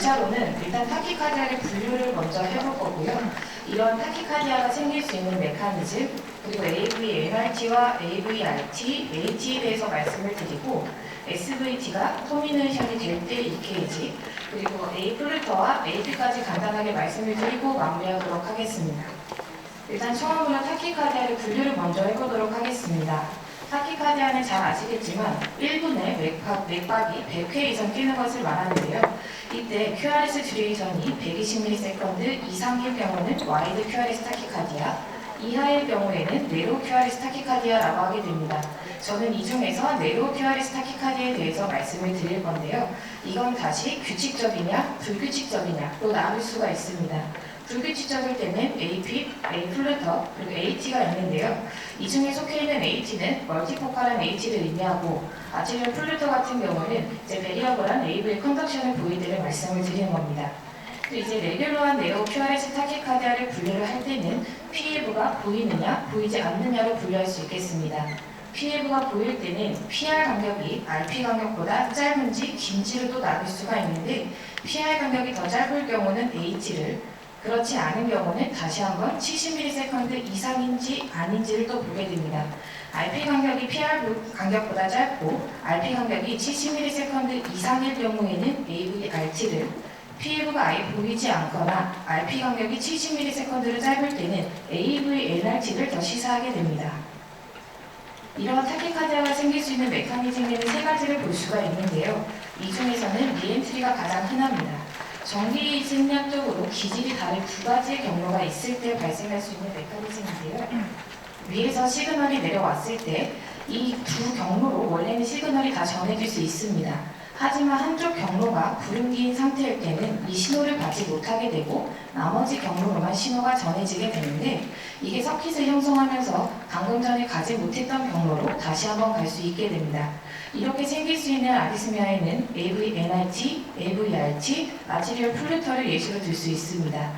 1차로는 일단 타키카디아의 분류를 먼저 해볼 거고요. 이런 타키카디아가 생길 수 있는 메커니즘, 그리고 AV-NRT와 AV-RT, AT에 대해서 말씀을 드리고, SVT가 터미네이션이 될 때 EKG, 그리고 A플루터와 AP까지 간단하게 말씀을 드리고 마무리하도록 하겠습니다. 일단 처음으로 타키카디아의 분류를 먼저 해보도록 하겠습니다. 타키카디아는 잘 아시겠지만 1분에 맥박이 100회 이상 뛰는 것을 말하는데요. 이때 QRS 듀레이션이 120ms 이상일 경우는 와이드 QRS 타키카디아, 이하일 경우에는 네로 QRS 타키카디아라고 하게 됩니다. 저는 이 중에서 네로 QRS 타키카디아에 대해서 말씀을 드릴 건데요. 이건 다시 규칙적이냐 불규칙적이냐로 나눌 수가 있습니다. 불규칙적일 때는 AP, A플루터, 그리고 AT가 있는데요. 이 중에 속해 있는 AT는 멀티포컬한 AT를 의미하고, 아티리얼 플루터 같은 경우는 이제 베리어블한 AV 컨덕션을 보이드를 말씀을 드리는 겁니다. 또 이제 레귤러한 네로 QRS 타키카디아를 분류를 할 때는 PF가 보이느냐, 보이지 않느냐로 분류할 수 있겠습니다. PF가 보일 때는 PR 간격이 RP 간격보다 짧은지 긴지로 또 나눌 수가 있는데, PR 간격이 더 짧을 경우는 AT를, 그렇지 않은 경우는 다시 한번 70ms 이상인지 아닌지를 또 보게 됩니다. RP 간격이 PR 간격보다 짧고 RP 간격이 70ms 이상일 경우에는 AV-RT를, PF가 아예 보이지 않거나 RP 간격이 70ms를 짧을 때는 AV-NRT를 더 시사하게 됩니다. 이러한 타키카디아가 생길 수 있는 메커니즘에는 세 가지를 볼 수가 있는데요. 이 중에서는 리엔트리가 가장 흔합니다. 전기 생략적으로 기질이 다른 두 가지의 경로가 있을 때 발생할 수 있는 메커니즘인데요. 위에서 시그널이 내려왔을 때 이 두 경로로 원래는 시그널이 다 전해질 수 있습니다. 하지만 한쪽 경로가 구름기인 상태일 때는 이 신호를 받지 못하게 되고 나머지 경로로만 신호가 전해지게 되는데, 이게 서킷을 형성하면서 방금 전에 가지 못했던 경로로 다시 한번 갈 수 있게 됩니다. 이렇게 생길 수 있는 아리스미아에는 AV-NRT, AV-RT, 아티리얼 플루터를 예시로 들 수 있습니다.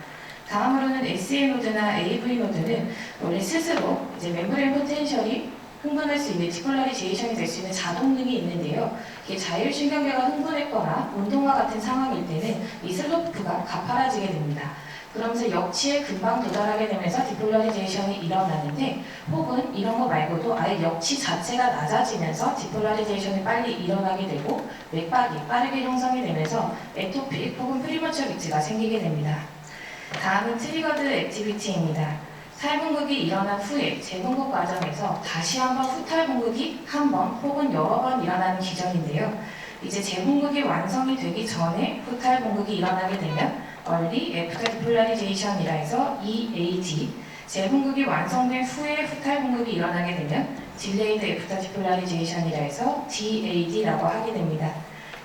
다음으로는 SA 노드나 AV 노드는 원래 스스로 이제 멤브레인 포텐셜이 흥분할 수 있는 디폴라리제이션이 될 수 있는 자동등이 있는데요. 이게 자율신경계가 흥분했거나 운동과 같은 상황일 때는 이 슬로프가 가파라지게 됩니다. 그러면서 역치에 금방 도달하게 되면서 디폴라리제이션이 일어나는데, 혹은 이런 거 말고도 아예 역치 자체가 낮아지면서 디폴라리제이션이 빨리 일어나게 되고 맥박이 빠르게 형성이 되면서 에토픽 혹은 프리머처 비트가 생기게 됩니다. 다음은 트리거드 액티비티입니다. 탈분극이 일어난 후에 재분극 과정에서 다시 한번 후탈분극이 한 번 혹은 여러 번 일어나는 기전인데요. 이제 재분극이 완성이 되기 전에 후탈분극이 일어나게 되면 Early After Depolarizations이라 해서 EAD, 재분극이 완성된 후에 후탈분극이 일어나게 되면 Delayed After Depolarization이라 해서 DAD라고 하게 됩니다.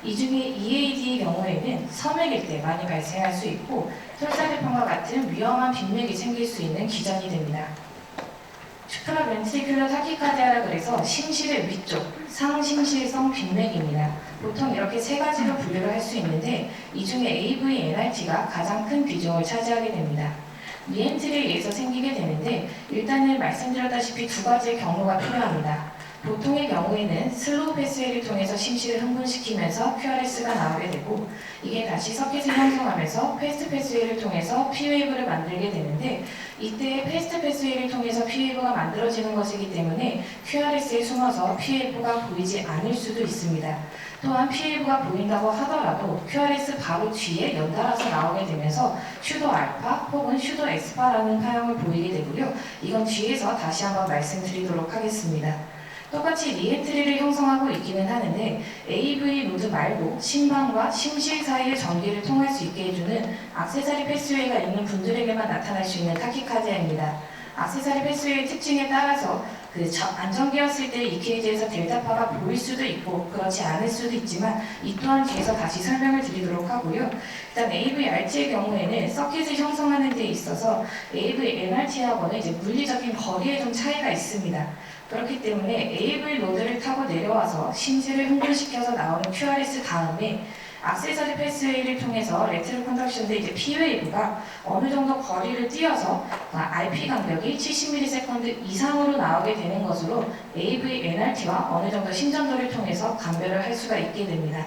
이 중에 EAD의 경우에는 섬액일 때 많이 발생할 수 있고, 혈사대판과 같은 위험한 빈맥이 생길 수 있는 기전이 됩니다. 슈프라벤트리큘러 타키카디아라 그래서 심실의 위쪽, 상심실성 빈맥입니다. 보통 이렇게 세 가지로 분류를 할 수 있는데, 이 중에 AV-NRT가 가장 큰 비중을 차지하게 됩니다. 리엔트리에 의해서 생기게 되는데, 일단은 말씀드렸다시피 두 가지의 경로가 필요합니다. 보통의 경우에는 슬로우 패스웨이를 통해서 심실을 흥분시키면서 QRS가 나오게 되고, 이게 다시 서킷을 형성하면서 패스트 패스웨이를 통해서 P웨이브를 만들게 되는데, 이때 패스트 패스웨이를 통해서 P웨이브가 만들어지는 것이기 때문에 QRS에 숨어서 P웨이브가 보이지 않을 수도 있습니다. 또한 P웨이브가 보인다고 하더라도 QRS 바로 뒤에 연달아서 나오게 되면서 슈도 알파 혹은 슈도 에스파라는 파형을 보이게 되고요. 이건 뒤에서 다시 한번 말씀드리도록 하겠습니다. 똑같이 리엔트리를 형성하고 있기는 하는데, AV 노드 말고 심방과 심실 사이의 전기를 통할 수 있게 해주는 액세서리 패스웨이가 있는 분들에게만 나타날 수 있는 타키카디아입니다. 액세서리 패스웨이의 특징에 따라서 안정기였을 때 EKG에서 델타파가 보일 수도 있고 그렇지 않을 수도 있지만, 이 또한 뒤에서 다시 설명을 드리도록 하고요. 일단 AV-RT의 경우에는 서킷을 형성하는 데 있어서 AV-NRT하고는 이제 물리적인 거리에 좀 차이가 있습니다. 그렇기 때문에 AV 로드를 타고 내려와서 심실을 흥분시켜서 나오는 QRS 다음에 액세서리 패스웨이를 통해서 레트럴 컨덕션 때 이제 P웨이브가 어느 정도 거리를 뛰어서 RP 간격이 70ms 이상으로 나오게 되는 것으로 AV-NRT와 어느 정도 심전도를 통해서 감별을 할 수가 있게 됩니다.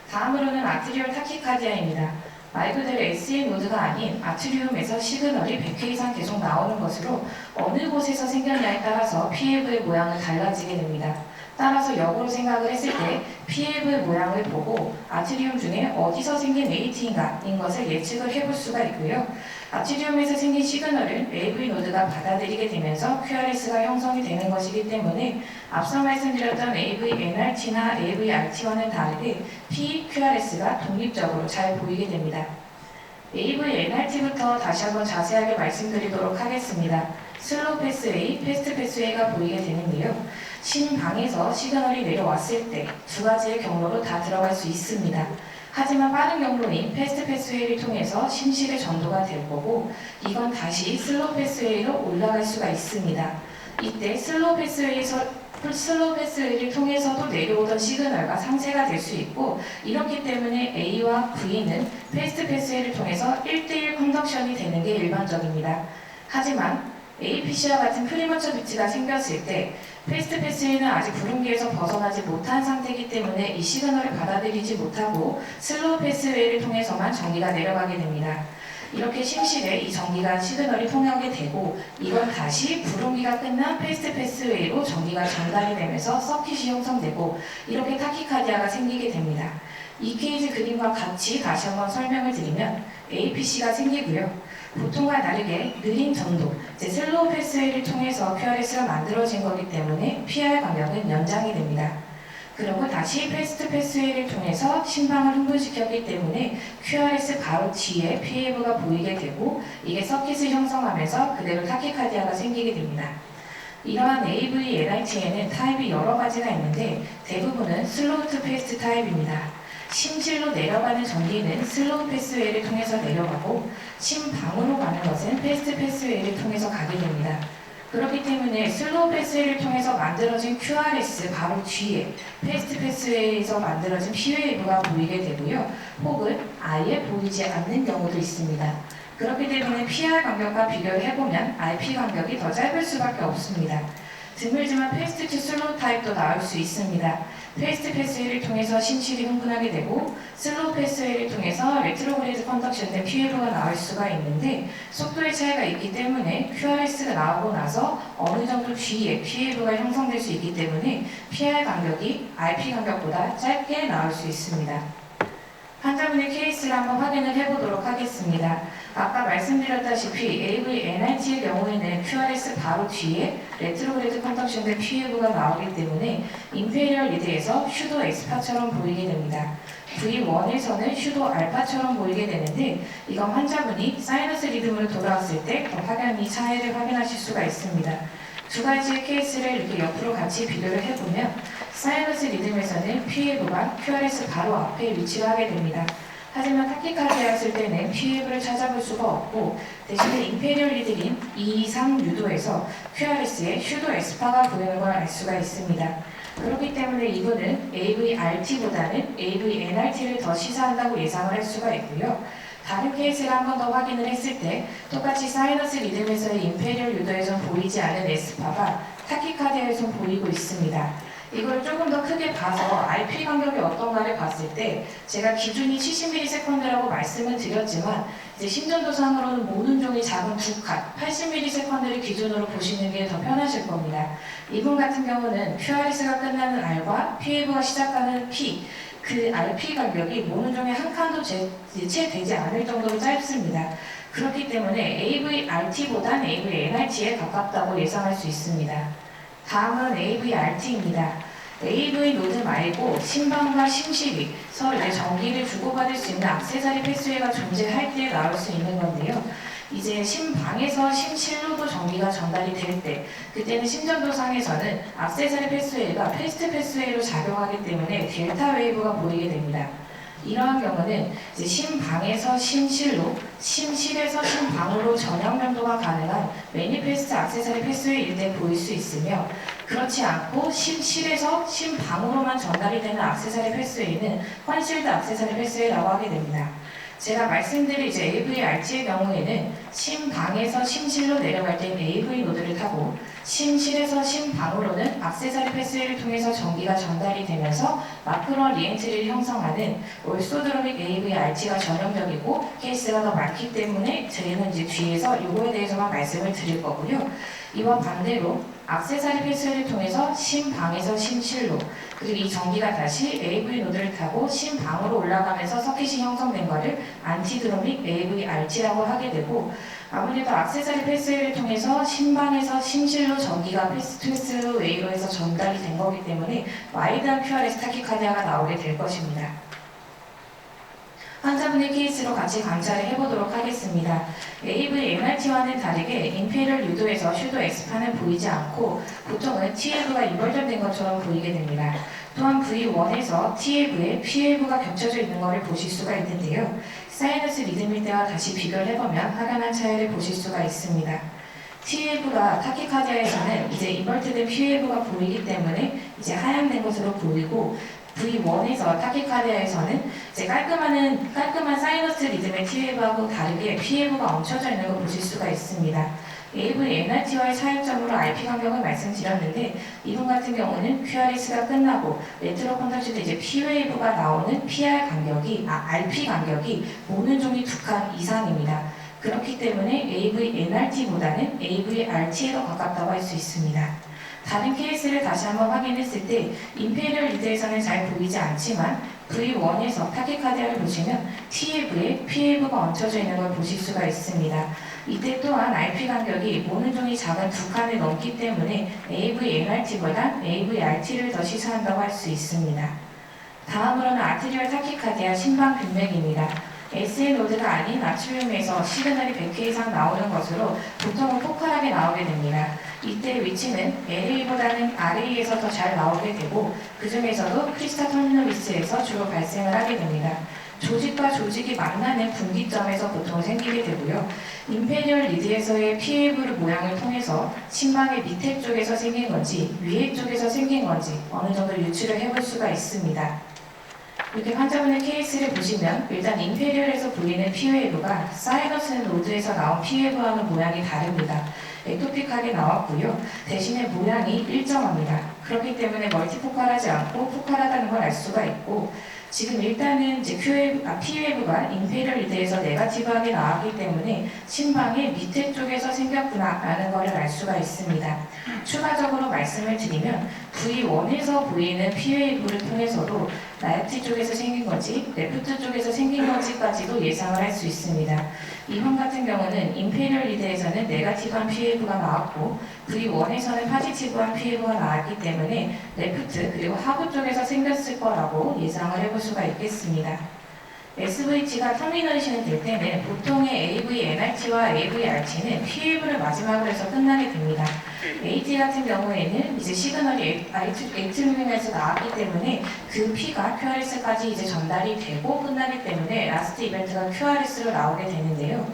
다음으로는 아트리얼 타키카디아입니다. 말 그대로 SE 노드가 아닌 아트리움에서 시그널이 100회 이상 계속 나오는 것으로 어느 곳에서 생겼냐에 따라서 PLV의 모양은 달라지게 됩니다. 따라서 역으로 생각을 했을 때 PLV의 모양을 보고 아트리움 중에 어디서 생긴 AT인가인 것을 예측을 해볼 수가 있고요. 아트리움에서 생긴 시그널을 AV 노드가 받아들이게 되면서 QRS가 형성이 되는 것이기 때문에 앞서 말씀드렸던 AV NRT나 AV RT와는 다르게 PQRS가 독립적으로 잘 보이게 됩니다. AV NRT부터 다시 한번 자세하게 말씀드리도록 하겠습니다. 슬로우 패스웨이, 패스트 패스웨이가 보이게 되는데요. 심방에서 시그널이 내려왔을 때 두 가지의 경로로 다 들어갈 수 있습니다. 하지만 빠른 경로인 패스트 패스웨이를 통해서 심실의 전도가 될 거고 이건 다시 슬로우 패스웨이로 올라갈 수가 있습니다. 이때 슬로우 패스웨이를 통해서도 내려오던 시그널과 상쇄가 될 수 있고 이렇기 때문에 A와 V는 패스트 패스웨이를 통해서 1대1 컨덕션이 되는 게 일반적입니다. 하지만 APC와 같은 프리머처 비트가 생겼을 때 패스트 패스웨이는 아직 구름기에서 벗어나지 못한 상태이기 때문에 이 시그널을 받아들이지 못하고 슬로우 패스웨이를 통해서만 전기가 내려가게 됩니다. 이렇게 심실에 이 전기가 시그널이 통하게 되고 이건 다시 구름기가 끝난 패스트 패스웨이로 전기가 전달이 되면서 서킷이 형성되고 이렇게 타키카디아가 생기게 됩니다. 이 케이지 그림과 같이 다시 한번 설명을 드리면 APC가 생기고요. 보통과 다르게 느린 전도, 슬로우 패스웨이를 통해서 QRS가 만들어진 거기 때문에 PR 간격은 연장이 됩니다. 그리고 다시 패스트 패스웨이를 통해서 심방을 흥분시켰기 때문에 QRS 바로 뒤에 PAV가 보이게 되고 이게 서킷을 형성하면서 그대로 타키카디아가 생기게 됩니다. 이러한 AV NRT에는 타입이 여러 가지가 있는데 대부분은 슬로우 투 패스트 타입입니다. 심실로 내려가는 전기는 슬로우 패스웨이를 통해서 내려가고 심방으로 가는 것은 패스트 패스웨이를 통해서 가게 됩니다. 그렇기 때문에 슬로우 패스웨이를 통해서 만들어진 QRS 바로 뒤에 패스트 패스웨이에서 만들어진 P웨이브가 보이게 되고요. 혹은 아예 보이지 않는 경우도 있습니다. 그렇기 때문에 PR 간격과 비교를 해보면 RP 간격이 더 짧을 수밖에 없습니다. 드물지만 패스트 투 슬로우 타입도 나올 수 있습니다. 패스트 패스웨이를 통해서 심실이 흥분하게 되고 슬로우 패스웨이를 통해서 레트로그레이드 컨덕션된 PW가 나올 수가 있는데 속도의 차이가 있기 때문에 QRS가 나오고 나서 어느 정도 뒤에 PW가 형성될 수 있기 때문에 PR 간격이 RP 간격보다 짧게 나올 수 있습니다. 환자분의 케이스를 한번 확인을 해보도록 하겠습니다. 아까 말씀드렸다시피 AV NRT의 경우에는 QRS 바로 뒤에 레트로그레이드 컨덕션된 PW가 나오기 때문에 인페리얼 리드에서 슈도 엑스파처럼 보이게 됩니다. V1에서는 슈도 알파처럼 보이게 되는데 이건 환자분이 사이너스 리듬으로 돌아왔을 때 더 확연히 차이를 확인하실 수가 있습니다. 두 가지의 케이스를 이렇게 옆으로 같이 비교를 해보면 사이너스 리듬에서는 PW가 QRS 바로 앞에 위치를 하게 됩니다. 하지만 타키카디아였을 때는 PW를 찾아볼 수가 없고 대신에 임페리얼 리듬인 2, 3 유도에서 QRS에 슈도 엑스파가 보이는 걸 알 수가 있습니다. 그렇기 때문에 이분은 AVRT보다는 AVNRT를 더 시사한다고 예상을 할 수가 있고요. 다른 케이스를 한 번 더 확인을 했을 때 똑같이 사이너스 리듬에서의 임페리얼 유도에선 보이지 않은 에스파가 타키카디아에선 보이고 있습니다. 이걸 조금 더 크게 봐서 RP 간격이 어떤가를 봤을 때 제가 기준이 70ms라고 말씀을 드렸지만 이제 심전도상으로는 모든 종이 작은 두 칸, 80ms를 기준으로 보시는 게 더 편하실 겁니다. 이분 같은 경우는 QRS가 끝나는 R과 PW가 시작하는 P, 그 RP 간격이 모든 종의 한 칸도 채되지 않을 정도로 짧습니다. 그렇기 때문에 AVRT보단 AVNRT에 가깝다고 예상할 수 있습니다. 다음은 AVRT입니다. AV 노드 말고 심방과 심실이 서로 전기를 주고받을 수 있는 액세서리 패스웨이가 존재할 때 나올 수 있는 건데요. 이제 심방에서 심실로도 전기가 전달이 될 때, 그때는 심전도상에서는 액세서리 패스웨이가 패스트 패스웨이로 작용하기 때문에 델타 웨이브가 보이게 됩니다. 이러한 경우는 이제 심방에서 심실로, 심실에서 심방으로 전향 변도가 가능한 매니페스트 액세서리 패스웨이일 때 보일 수 있으며 그렇지 않고 심실에서 심방으로만 전달이 되는 액세서리 패스웨이는 컨실드 액세서리 패스웨이라고 하게 됩니다. 제가 말씀드린 이제 AV RT의 경우에는 심방에서 심실로 내려갈 때 AV 노드를 타고 심실에서 심방으로는 액세서리 패스를 통해서 전기가 전달이 되면서 마크로 리엔트리를 형성하는 올소드로믹 AV RT가 전형적이고 케이스가 더 많기 때문에 저희는 이제 뒤에서 이거에 대해서만 말씀을 드릴 거고요. 이와 반대로 액세서리 패스를 통해서 심방에서 심실로 그리고 이 전기가 다시 AV 노드를 타고 심방으로 올라가면서 서킷이 형성된 것을 안티드로믹 AV RT라고 하게 되고 아무래도 액세서리 패스를 통해서 심방에서 심실로 전기가 패스 웨이로 해서 전달이 된 거기 때문에 와이드한 QRS 타키카디아가 나오게 될 것입니다. 환자분의 케이스로 같이 관찰을 해보도록 하겠습니다. AV MRT와는 다르게 임페리얼 유도에서 슈도 X판은 보이지 않고 보통은 TLV가 인벌전된 것처럼 보이게 됩니다. 또한 V1에서 TLV에 PLV가 겹쳐져 있는 것을 보실 수가 있는데요. 사이너스 리듬일 때와 다시 비교를 해보면 확연한 차이를 보실 수가 있습니다. TLV가 타키카디아에서는 이제 인벌트된 PLV가 보이기 때문에 이제 하향된 것으로 보이고 V1에서 타키카디아에서는 이제 깔끔한 사이너스 리듬의 TLV하고 다르게 PLV가 얹혀져 있는 걸 보실 수가 있습니다. AV NRT와의 차이점으로 RP 간격을 말씀드렸는데 이분 같은 경우는 QRS가 끝나고 레트로 컨덕션 때 이제 P웨이브가 나오는 RP 간격이 모는 종이 2칸 이상입니다. 그렇기 때문에 AV NRT보다는 AV RT에 더 가깝다고 할 수 있습니다. 다른 케이스를 다시 한번 확인했을 때 임페리얼 리드에서는 잘 보이지 않지만 V1에서 타키카디아를 보시면 TLV에 PLV가 얹혀져 있는 걸 보실 수가 있습니다. 이때 또한 RP 간격이 모는 종이 작은 2칸을 넘기 때문에 AV NRT보다 AV RT를 더 시사한다고 할 수 있습니다. 다음으로는 아트리얼 타키카디아 심방 빈맥입니다. SN 노드가 아닌 아트리움에서 시그널이 100회 이상 나오는 것으로 보통은 포컬하게 나오게 됩니다. 이때 위치는 LA보다는 RA에서 더 잘 나오게 되고 그 중에서도 크리스타 터미널리스에서 주로 발생을 하게 됩니다. 조직과 조직이 만나는 분기점에서 보통 생기게 되고요. 임페리얼 리드에서의 PLV 모양을 통해서 심방의 밑에 쪽에서 생긴 건지 위에 쪽에서 생긴 건지 어느 정도 유추를 해볼 수가 있습니다. 이렇게 환자분의 케이스를 보시면 일단 임페리얼에서 보이는 P웨이브가 사이너스 노드에서 나온 P웨이브와는 모양이 다릅니다. 엑토픽하게 나왔고요. 대신에 모양이 일정합니다. 그렇기 때문에 멀티포컬하지 않고 포컬하다는 걸 알 수가 있고 지금 일단은 이제 P웨이브가 임페리얼 리드에서 네거티브하게 나왔기 때문에 심방의 밑에 쪽에서 생겼구나라는 것을 알 수가 있습니다. 추가적으로 말씀을 드리면 V1에서 보이는 P웨이브를 통해서도 라이트 쪽에서 생긴 건지 레프트 쪽에서 생긴 건지까지도 예상을 할 수 있습니다. 이번 같은 경우는 임페리얼 리드에서는 네거티브한 P웨이브가 나왔고 V1에서는 포지티브한 P웨이브가 나왔기 때문에 레프트 그리고 하부 쪽에서 생겼을 거라고 예상을 해볼 수가 있겠습니다. SVT가 터미네이션이 될 때는 보통의 AV NRT와 AV RT는 P웨이브를 마지막으로 해서 끝나게 됩니다. AT 같은 경우에는 이제 시그널이 에이트루밍에서 나왔기 때문에 그 P가 QRS까지 이제 전달이 되고 끝나기 때문에 라스트 이벤트가 QRS로 나오게 되는데요.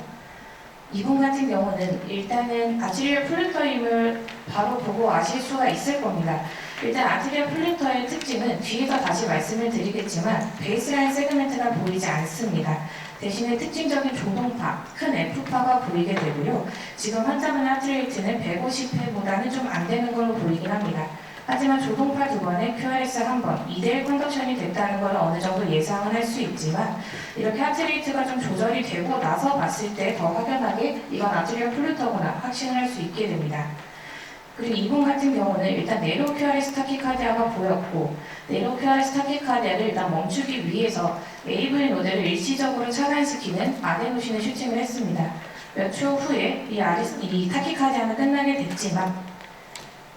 이분 같은 경우는 일단은 아트리얼 플루터임을 바로 보고 아실 수가 있을 겁니다. 일단 아트리얼 플루터의 특징은 뒤에서 다시 말씀을 드리겠지만 베이스라인 세그멘트가 보이지 않습니다. 대신에 특징적인 조동파, 큰 F파가 보이게 되고요. 지금 환자분 하트레이트는 150회보다는 좀 안 되는 걸로 보이긴 합니다. 하지만 조동파 2번에 QRS 1번, 2대1 컨덕션이 됐다는 걸 어느 정도 예상은 할 수 있지만 이렇게 하트레이트가 좀 조절이 되고 나서 봤을 때 더 확연하게 이건 아트리얼 플루터구나 확신을 할 수 있게 됩니다. 그리고 이분 같은 경우는 일단 네로 QRS 타키카디아가 보였고 네로 QRS 타키카디아를 일단 멈추기 위해서 AV 노드를 일시적으로 차단시키는 아데노신을 슈팅을 했습니다. 몇 초 후에 이 타키카디아는 끝나게 됐지만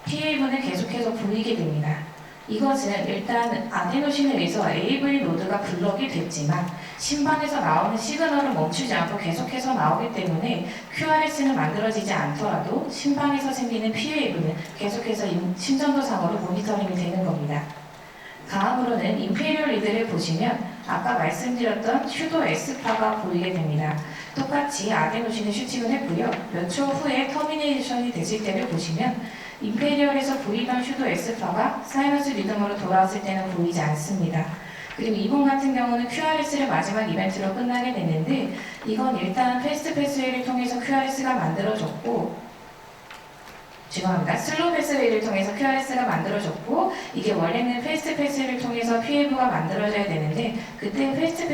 PAV는 계속해서 보이게 됩니다. 이것은 일단 아데노신에 의해서 AV 노드가 블럭이 됐지만 심방에서 나오는 시그널을 멈추지 않고 계속해서 나오기 때문에 QRS는 만들어지지 않더라도 심방에서 생기는 PAV는 계속해서 심전도상으로 모니터링이 되는 겁니다. 다음으로는 임페리얼 리드를 보시면 아까 말씀드렸던 슈도 S파가 보이게 됩니다. 똑같이 아데노신을 슈팅을 했고요. 몇 초 후에 터미네이션이 됐을 때를 보시면 임페리얼에서 보이던 슈도 S파가 사이너스 리듬으로 돌아왔을 때는 보이지 않습니다. 그리고 이번 같은 경우는 QRS를 마지막 이벤트로 끝나게 됐는데 이건 일단 패스트 패스웨이를 통해서 QRS가 만들어졌고 죄송합니다. 슬로우 패스웨이를 통해서 QRS가 만들어졌고 이게 원래는 패스트 패스웨이를 통해서 PF가 만들어져야 되는데 그때 패스트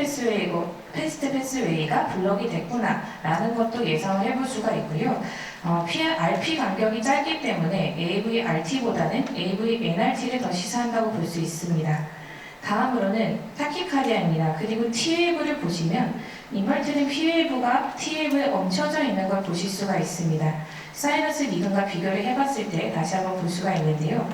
패스웨이가 블럭이 됐구나 라는 것도 예상을 해볼 수가 있고요. RP 간격이 짧기 때문에 AVRT보다는 AVNRT를 더 시사한다고 볼 수 있습니다. 다음으로는 타키카디아입니다. 그리고 T웨이브를 보시면 인버티드 P웨이브가 T웨이브에 얹혀져 있는 걸 보실 수가 있습니다. 사이너스 리듬과 비교를 해봤을 때 다시 한번 볼 수가 있는데요.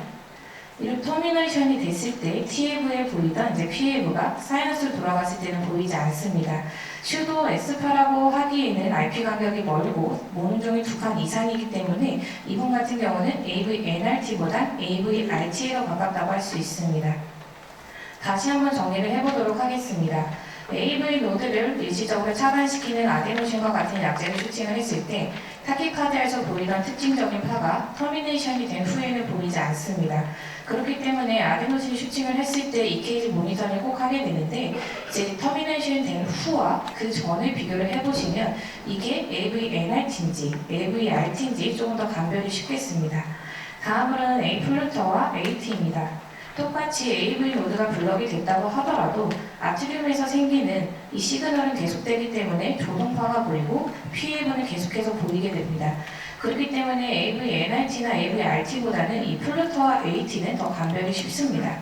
이렇게 터미네이션이 됐을 때 T웨이브에 보이던 이제 P웨이브가 사이너스로 돌아갔을 때는 보이지 않습니다. 슈도 S8하고 하기에는 RP 간격이 멀고 모노종이 2칸 이상이기 때문에 이번 같은 경우는 AVNRT보다 AVRT에 더 가깝다고 할 수 있습니다. 다시 한번 정리를 해보도록 하겠습니다. AV 노드를 일시적으로 차단시키는 아데노신과 같은 약제를 슈팅을 했을 때 타키카드에서 보이던 특징적인 파가 터미네이션이 된 후에는 보이지 않습니다. 그렇기 때문에 아데노신 슈팅을 했을 때 EKG 모니터를 꼭 하게 되는데 이제 터미네이션 된 후와 그 전을 비교를 해보시면 이게 AVNRT인지 AVRT인지 조금 더 감별이 쉽겠습니다. 다음으로는 A플루터와 AT입니다. 똑같이 AV 노드가 블럭이 됐다고 하더라도 아트리움에서 생기는 이 시그널은 계속되기 때문에 조동파가 보이고 PAV는 계속해서 보이게 됩니다. 그렇기 때문에 AVNRT나 AVRT보다는 이 플루터와 AT는 더 감별이 쉽습니다.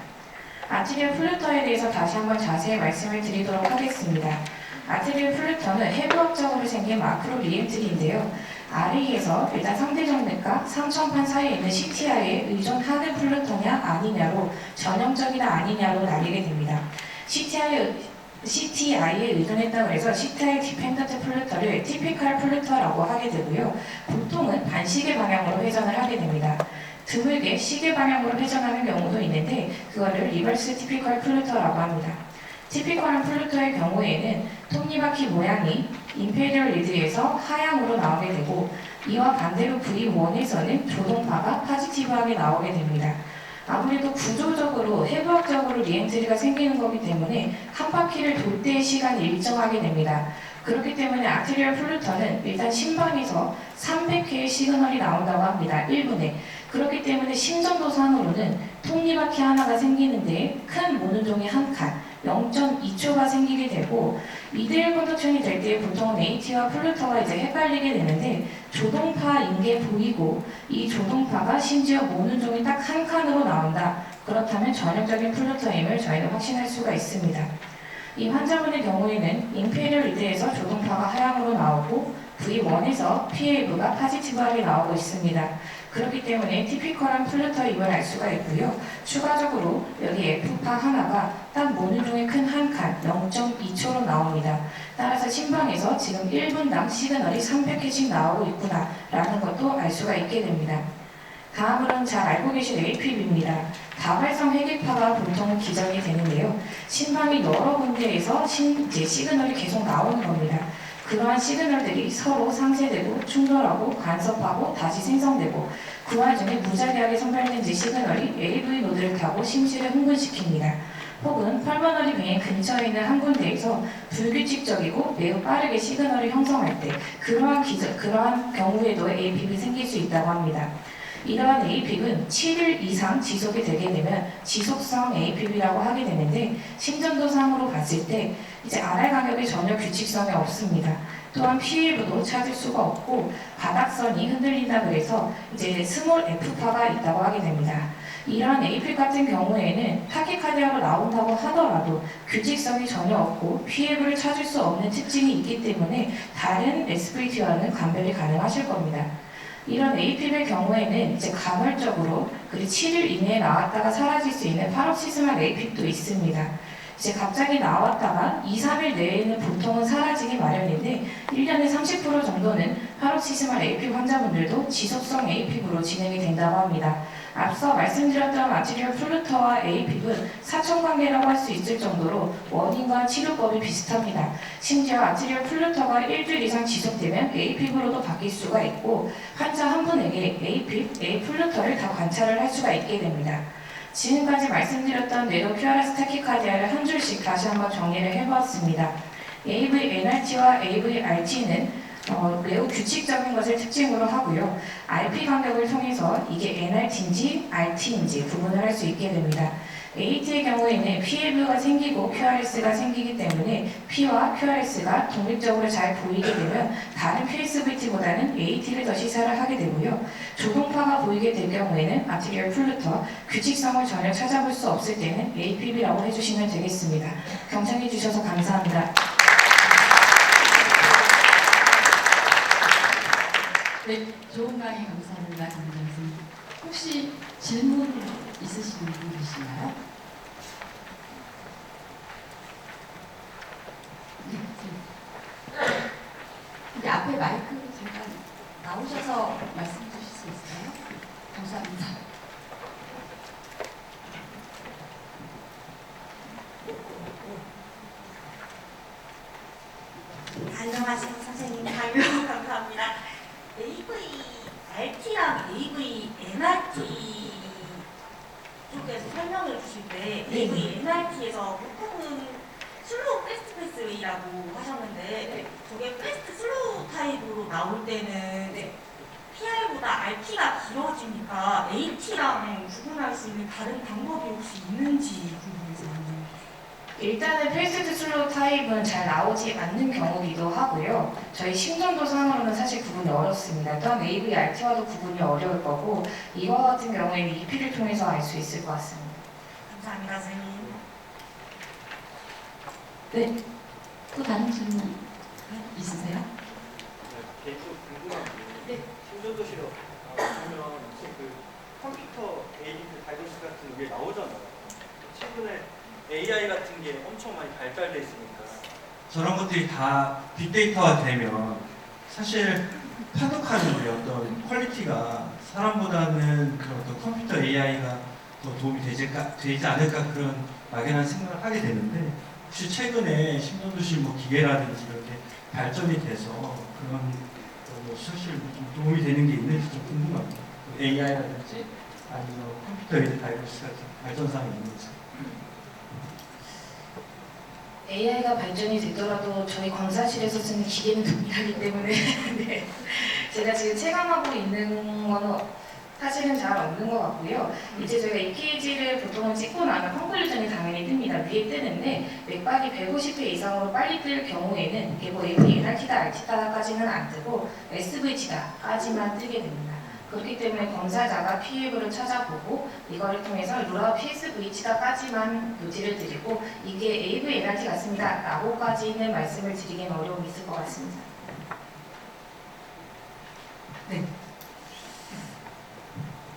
아트리움 플루터에 대해서 다시 한번 자세히 말씀을 드리도록 하겠습니다. 아트리움 플루터는 해부학적으로 생긴 마크로 리엔트리인데요. RA에서 일단 상대정맥과 상천판 사이에 있는 CTI에 의존하는 플루터냐 아니냐로 전형적이다 아니냐로 나뉘게 됩니다. CTI에 의존했다고 해서 CTI 디펜던트 플루터를 티피컬 플루터라고 하게 되고요. 보통은 반시계 방향으로 회전을 하게 됩니다. 드물게 시계 방향으로 회전하는 경우도 있는데 그거를 리버스 티피컬 플루터라고 합니다. 티피컬한 플루터의 경우에는 톱니바퀴 모양이 임페리얼 리드에서 하향으로 나오게 되고 이와 반대로 V1에서는 조동파가 파지티브하게 나오게 됩니다. 아무래도 구조적으로 해부학적으로 리엔트리가 생기는 거기 때문에 한 바퀴를 돌 때의 시간이 일정하게 됩니다. 그렇기 때문에 아트리얼 플루터는 일단 심방에서 300회의 시그널이 나온다고 합니다. 1분에. 그렇기 때문에 심전도상으로는 톱니바퀴 하나가 생기는데 큰 모노종이 한 칸, 0.2초가 생기게 되고 2대1 컨덕션이 될 때 보통 AT와 플루터가 이제 헷갈리게 되는데 조동파인 게 보이고 이 조동파가 심지어 모노종이 딱 한 칸으로 나온다. 그렇다면 전형적인 플루터임을 저희는 확신할 수가 있습니다. 이 환자분의 경우에는 임페리얼 리드에서 조동파가 하향으로 나오고 V1에서 PAV가 파지티브하게 나오고 있습니다. 그렇기 때문에 티피컬한 플루터임을 알 수가 있고요. 추가적으로 여기 F파 하나가 딱 모노종의 큰 한 칸 0.2초로 나옵니다. 따라서 심방에서 지금 1분당 시그널이 300회씩 나오고 있구나 라는 것도 알 수가 있게 됩니다. 다음으로는 잘 알고 계신 APB입니다. 다발성 회계파가 보통은 기전이 되는데요. 심방이 여러 군데에서 시그널이 계속 나오는 겁니다. 그러한 시그널들이 서로 상쇄되고 충돌하고 간섭하고 다시 생성되고 그 와중에 무자비하게 선발된 시그널이 AV 노드를 타고 심실을 흥분시킵니다. 혹은 펄머너리 뱅의 근처에 있는 한 군데에서 불규칙적이고 매우 빠르게 시그널을 형성할 때 그러한 경우에도 APB가 생길 수 있다고 합니다. 이러한 APB는 7일 이상 지속이 되게 되면 지속성 APB라고 하게 되는데 심전도상으로 봤을 때 이제 RR 간격이 전혀 규칙성이 없습니다. 또한 PAV도 찾을 수가 없고 바닥선이 흔들린다 그래서 이제 스몰 F파가 있다고 하게 됩니다. 이러한 AP 같은 경우에는 타키카디아로 나온다고 하더라도 규칙성이 전혀 없고 PAV를 찾을 수 없는 특징이 있기 때문에 다른 SVT와는 감별이 가능하실 겁니다. 이런 AP의 경우에는 이제 간헐적으로 그리고 7일 이내에 나왔다가 사라질 수 있는 파록시스말 AP도 있습니다. 이제 갑자기 나왔다가 2, 3일 내에는 보통은 사라지기 마련인데 1년에 30% 정도는 파록시스말 AP 환자분들도 지속성 AP로 진행이 된다고 합니다. 앞서 말씀드렸던 아트리얼 플루터와 AP는 사천관계라고 할 수 있을 정도로 원인과 치료법이 비슷합니다. 심지어 아트리얼 플루터가 일주일 이상 지속되면 AP로도 바뀔 수가 있고 환자 한 분에게 AP, A 플루터를 다 관찰을 할 수가 있게 됩니다. 지금까지 말씀드렸던 뇌도 QRS 타키카디아를 한 줄씩 다시 한번 정리를 해보았습니다. AV-NRT와 AV-RT는 매우 규칙적인 것을 특징으로 하고요. RP 간격을 통해서 이게 NRT인지 RT인지 구분을 할 수 있게 됩니다. AT의 경우에는 PLV가 생기고 QRS가 생기기 때문에 P와 QRS가 독립적으로 잘 보이게 되면 다른 PSVT보다는 AT를 더 시사를 하게 되고요. 조동파가 보이게 될 경우에는 아트리얼 플루터, 규칙성을 전혀 찾아볼 수 없을 때는 APB라고 해주시면 되겠습니다. 경청해 주셔서 감사합니다. 네, 좋은 강의 감사합니다, 강장님. 혹시 질문 있으신 분 계시나요? 네, 여기 앞에 마이크 잠깐 나오셔서 말씀 주실 수 있을까요? 감사합니다. 안녕하세요, 선생님. 발명 감사합니다. AV-RT랑 AV-NRT 쪽에서 설명을 주실 때 AV-NRT에서 보통은 슬로우 패스트 패스웨이라고 하셨는데 저게 패스트 슬로우 타입으로 나올 때는 PR보다 RT가 길어지니까 AT랑 구분할 수 있는 다른 방법이 혹시 있는지 궁금해서. 일단은 패스트 슬로우 타입은 잘 나오지 않는 경우기도 하고요. 저희 심정도 상으로는 사실 구분이 어렵습니다. 또한 AV-RT와도 구분이 어려울 거고 이와 같은 경우에는 EP를 통해서 알 수 있을 것 같습니다. 감사합니다, 선생님. 네, 또 다른 질문 있으세요? 네, 개인적으로 궁금한 게 심전도시로 보면 지금 그 컴퓨터 AD 다이버시 같은 게 나오잖아요. 최근에 AI 같은 게 엄청 많이 발달돼 있으니까 저런 것들이 다 빅데이터가 되면 사실 파악하는 데 어떤 퀄리티가 사람보다는 그 어떤 컴퓨터 AI가 더 도움이 되지 않을까 그런 막연한 생각을 하게 되는데 혹시 최근에 심전도시 뭐 기계라든지 이렇게 발전이 돼서 그런 뭐 사실 좀 도움이 되는 게 있는지 좀 궁금합니다. AI라든지 아니면 컴퓨터 에이드 다이버시 같은 발전상이 있는지. AI가 발전이 되더라도 저희 검사실에서 쓰는 기계는 동일하기 때문에 네. 제가 지금 체감하고 있는 거는 사실은 잘 없는 것 같고요. 이제 저희가 EKG를 보통은 찍고 나면 컨클루전이 당연히 뜹니다. 위에 뜨는데 맥박이 150회 이상으로 빨리 뜰 경우에는 이게 뭐 AV-NRT다, RT다까지는 안 뜨고 SVT다까지만 뜨게 됩니다. 그렇기 때문에 검사자가 PF를 찾아보고 이걸 통해서 루라 PSVT다까지만 요지를 드리고 이게 AV-NRT 같습니다 라고까지는 말씀을 드리기는 어려움이 있을 것 같습니다. 네.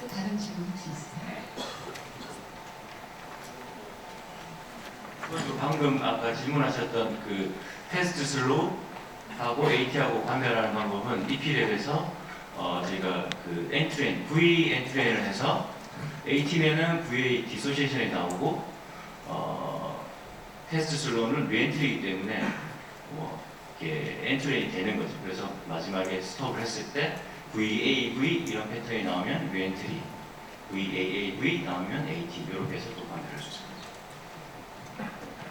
또 다른 질문 혹시 있으세요? 그리고 방금 아까 질문하셨던 그 테스트 슬로우하고 AT하고 판별하는 방법은 EP랩에서 제가 그 엔트레인, V 엔트레인을 해서 AT면은 VA 디소시에이션이 나오고 테스트 슬로우는 리엔트리이기 때문에 뭐 이렇게 엔트레인이 되는 거죠. 그래서 마지막에 스톱을 했을 때 VAV 이런 패턴이 나오면 리엔트리, VAAV 나오면 AT 이렇게 해서 또 판별할 수 있습니다.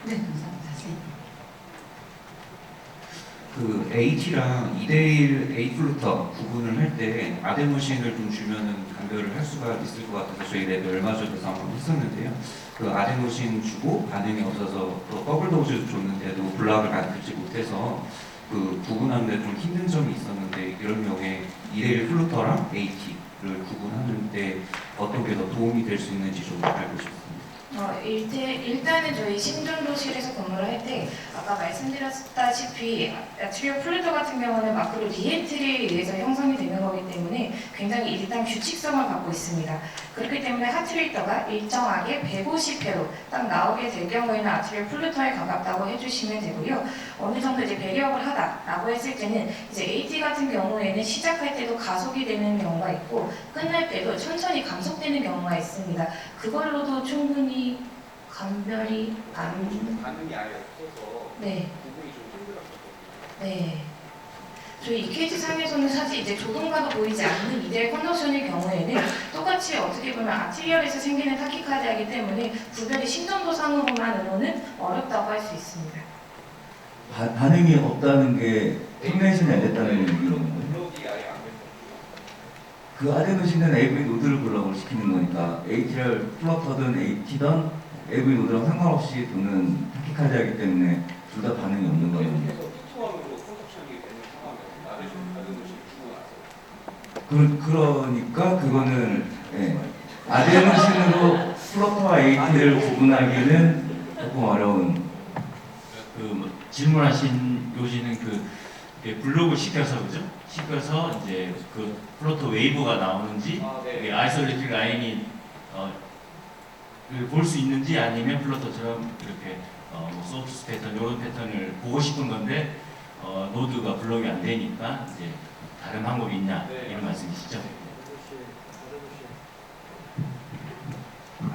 네, 감사합니다. 선생님. 그 AT랑 2대1 A 플루터 구분을 할 때 아데노신을 좀 주면은 감별을 할 수가 있을 것 같아서 저희 랩에 얼마 전에서 한번 했었는데요. 그 아데노신 주고 반응이 없어서 또 더블 도즈 줬는데도 블락을 만들지 못해서 그 구분하는데 좀 힘든 점이 있었는데 이런 경우에 2대1 플루터랑 AT를 구분하는데 어떤 게 더 도움이 될 수 있는지 좀 알고 싶습니다. 일단은 저희 심전도실에서 근무를 할 때 아까 말씀드렸다시피 아트리얼 플루터 같은 경우는 마크로 리엔트리에 의해서 형성이 되는 거기 때문에 굉장히 일단 규칙성을 갖고 있습니다. 그렇기 때문에 하트레이터가 일정하게 150회로 딱 나오게 될 경우에는 아트리얼 플루터에 가깝다고 해주시면 되고요. 어느 정도 이제 배리업을 하다라고 했을 때는 이제 AT 같은 경우에는 시작할 때도 가속이 되는 경우가 있고 끝날 때도 천천히 감속되는 경우가 있습니다. 그걸로도 충분히 감별이 반응이 아예 없어서 네. 구분이 좀 힘들었거든요. 네. 저희 EKG 상에서는 사실 이제 조동가도 보이지 않는 이대 컨덕션일 경우에는 똑같이 어떻게 보면 아티리얼에서 생기는 타키카디아이기 때문에 구별이 심전도상으로만으로는 어렵다고 할 수 있습니다. 반응이 없다는 게 텔레이션이 안 됐다는 얘기인 거예요. 그 아데노신은 AV 노드를 블록을 시키는 거니까 AT를 플러터든 AT든 AV 노드랑 상관없이 도는 타키카디아이기 때문에 둘 다 반응이 없는 거예요. 그러니까 그거는 아데노신으로 플러터와 AT를 구분하기는 조금 어려운. 질문하신 요지는 블록을 시켜서 그죠? 시켜서 이제 그 플로터 웨이브가 나오는지 아이솔레이트 라인이 볼 수 있는지 아니면 플로터처럼 이렇게 소프트 패턴 이런 패턴을 보고 싶은 건데 노드가 블록이 안 되니까 이제 다른 방법이 있냐 이런 말씀이시죠?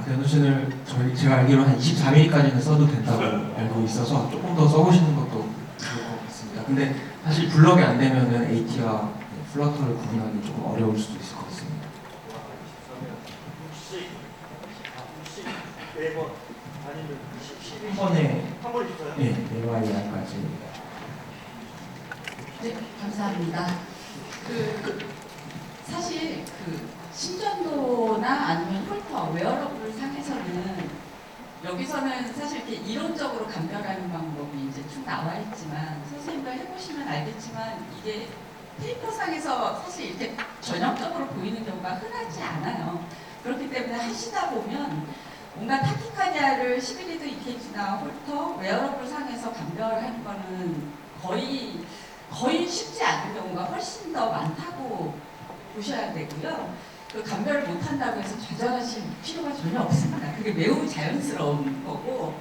아데노신을 제가 알기로 한 24mm까지는 써도 된다고 알고 있어서 조금 더 써보시는 것도 좋을 것 같습니다. 근데 사실 블럭이 안 되면은 AT와 플러터를 구분하기 조금 어려울 수도 있을 것 같습니다. 혹시 4번 아니면 12번? 한 번에 한 번에 있어요? LYR까지. 네, 감사합니다. 사실 심전도나 아니면 홀터, 웨어러블 상에서는 여기서는 사실 이렇게 이론적으로 감별하는 방법이 이제 쭉 나와 있지만 선생님도 해보시면 알겠지만 이게 페이퍼상에서 사실 이렇게 전형적으로 보이는 경우가 흔하지 않아요. 그렇기 때문에 하시다 보면 뭔가 타키카디아를 11리드 EKG나 홀터, 웨어러블 상에서 감별하는 거는 거의 쉽지 않은 경우가 훨씬 더 많다고 보셔야 되고요. 그 감별을 못한다고 해서 좌절하실 필요가 전혀 없습니다. 그게 매우 자연스러운 거고,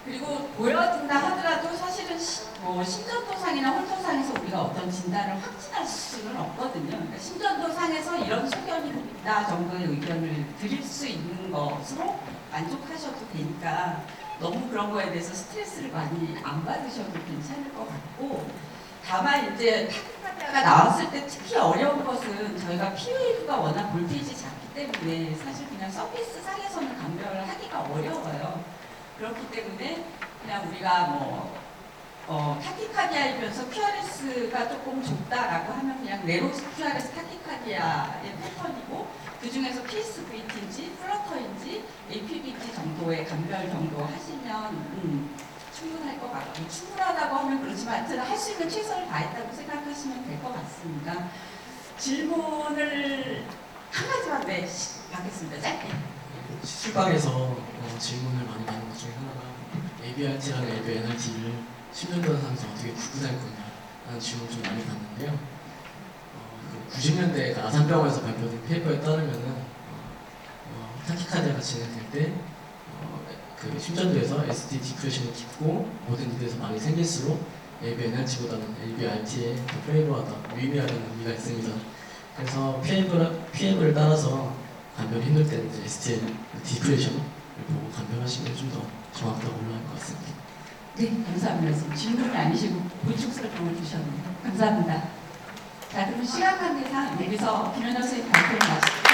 그리고 보여준다 하더라도 사실은 심전도상이나 홀터상에서 우리가 어떤 진단을 확진할 수는 없거든요. 그러니까 심전도상에서 이런 소견이 있다 정도의 의견을 드릴 수 있는 것으로 만족하셔도 되니까 너무 그런 거에 대해서 스트레스를 많이 안 받으셔도 괜찮을 것 같고, 다만 이제 타키카디아가 나왔을 때 특히 어려운 것은 저희가 P웨이브가 워낙 볼테이지 작기 때문에 사실 그냥 서피스 상에서는 감별을 하기가 어려워요. 그렇기 때문에 그냥 우리가 타키카디아이면서 QRS가 조금 좁다라고 하면 그냥 네로스 QRS 타키카디아의 패턴이고, 그 중에서 PSVT인지 플러터인지 APVT 정도의 감별 정도 하시면 충분할 것 같고, 충분하다고 하면 그렇지만 하여튼 할 수 있는 최선을 다했다고 생각하시면 될 것 같습니다. 질문을 한 가지만 받겠습니다. 짧게. 시술방에서 질문을 많이 받는 것 중에 하나가 ABRT랑 ABNRT를 심전도상에서 어떻게 구분할 거냐라는 질문을 좀 많이 받는데요. 90년대 아산병원에서 발표된 페이퍼에 따르면은 타키카디아가 진행될 때 심전도에서 ST 디프레션이 깊고 모든 이들에서 많이 생길수록 ABNRT보다는 ABRT에 더 페이버하다, 유의미하다는 의미가 있습니다. 그래서 PM을 따라서 감별이 힘들 때는 이제 STL 디프레션을 보고 감별하시면 좀 더 정확하게 올라갈 것 같습니다. 네, 감사합니다. 질문이 아니시고 보충 설명을 주셨네요. 감사합니다. 자, 그럼 시간 관계상 여기서 김현정 선생님 발표를 마치겠습니다.